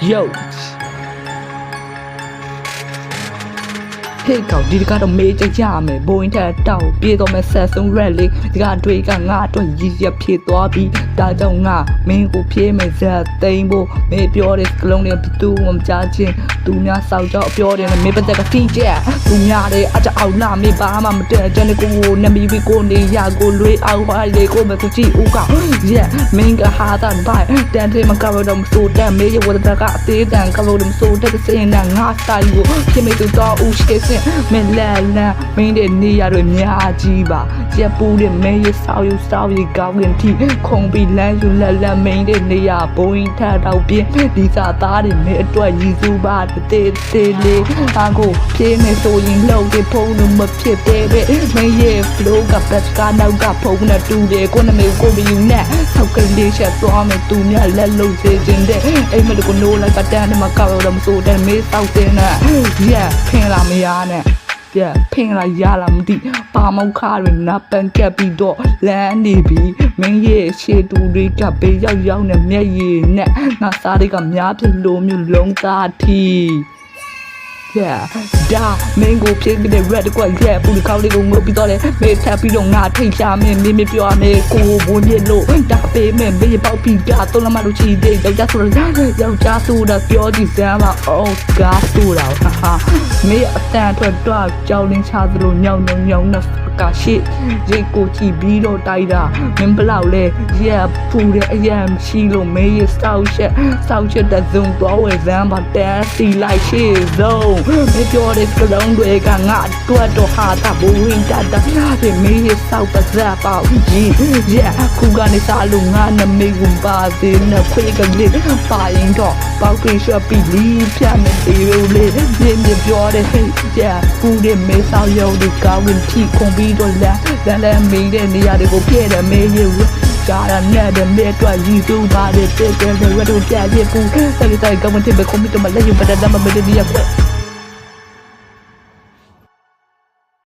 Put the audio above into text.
Yo Hey cậu đi cả đồng mê chắc chả mẹ bôi thẻ tàu bia tao mẹ xe xuống rẻ lý đi cả đuôi cả ngã tôi dì dẹp phía toa bi ta đâu ngã mình cũng phía mẹ ra tên bố mẹ biểu để lông để tu mầm cha trên tu nhà sao cho biểu để mẹ bắt cái phi trẻ tu nhà để ăn cho áo làm mẹ ba mà để cho nên cô nằm bị cô đi nhà cô lưỡi áo hoa để cô mẹ cô chỉ u cả yeah mình cả hà tàn bài đàn thêm mà cả vào đồng số đàn mẹ yêu của ta cả tí đàn cả vào đồng số ta cái xe nàng ngã sai của khi mẹ tự do u chết mình là mình để đi rồi nhà chi bà chia pu để mình sao gì cao liền thì không bị lén dù là mình để đi bôi thà đầu biết đi xa ta để mẹ tuổi gì bà tê lê cô chế mẹ số những lâu cái phong nó mập chế tê bê mình về flow gặp đất ca nào gặp phong là tu để con là mình cô bị dùng nè sau cần đi chạy toa mẹ tu nhà là lâu dễ trên đấy em mà được con nô lại bắt đàn mà cao đồng số đàn mẹ sau tên nè yeah phen làm mẹ nè yeah ဖင်လာရလာမသိပါမောက်ခါတွေနပ်ပန်ကပ်ပြီးတော့လမ်းနေပြီးမင်းရဲ့ရှေ့တူတွေကဘေးရောက်နေမျက်ရည်နဲ့ငါစားတွေကများဖြစ်လို့မျိုးလုံးသားထီyeah ဒါမင်းကိုဖြစ်တဲ့ red ကွက် yeah ပူကောင်းလေးကိုငုတ်ပြီးတော့လေမေးထပ်ပြီးတော့ငါထိတ်ချမင်းမပြောရမယ်ကိုဘုံပြလို့ဒါပေးမယ်ဘေးပေါက်ပြီးတော့လမလို့ချီတဲ့ယောက်ျားဆိုတာပြောကြည့်စမ်းပါ oh god ဆိုတာဟာမေးအတန်ထွက်တော့ကြောင်းလင်းချသလိုညောင်းနဲ့ကာရှိရိတ်ကိုကြည့်ပြီးတော့တိုက်တာမင်းဘလောက်လဲyeah ပူတဲ့အရာမရှိလို့မေးရစောက်ချက်တဲ့ဇုံတော့ဝယ်စမ်းပါတဲစီလိုက်ရှေ့ဆုံးမေးပြောတဲ့စလုံးတွေကငါတွတ်တော့ဟာတာဘူဝင်တာတဲ့မေးရစောက်ပါစားပေါ့ကြီး yeah ခုကနေစားလို့ငါနမေးကိုပါသေးနဲ့ခွေးကလေးပါရင်တော့ပေါက်ကိရှပ်ပြီးလီးဖြတ်နေသေးလို့လေမြင်ပြောတဲ့ hey yeah ပူတဲ့မေးစောက်ရုံဒီကောင်းဝင်ထိခုံပြီးတော့လမ်းမေးတဲ့နေရာတွေကိုပြည့်တယ်မေးရကြားရနဲ့တဲ့မေးတော့ရည်သူပါတဲ့တဲ့ရတော့ပြည့်ပြည့်ပူတဲ့ကမ္ဘာတိပဲကွန်ပျူတာမှာလည်းရပါတယ်ဒါမှမဟုတ်ဒီရက်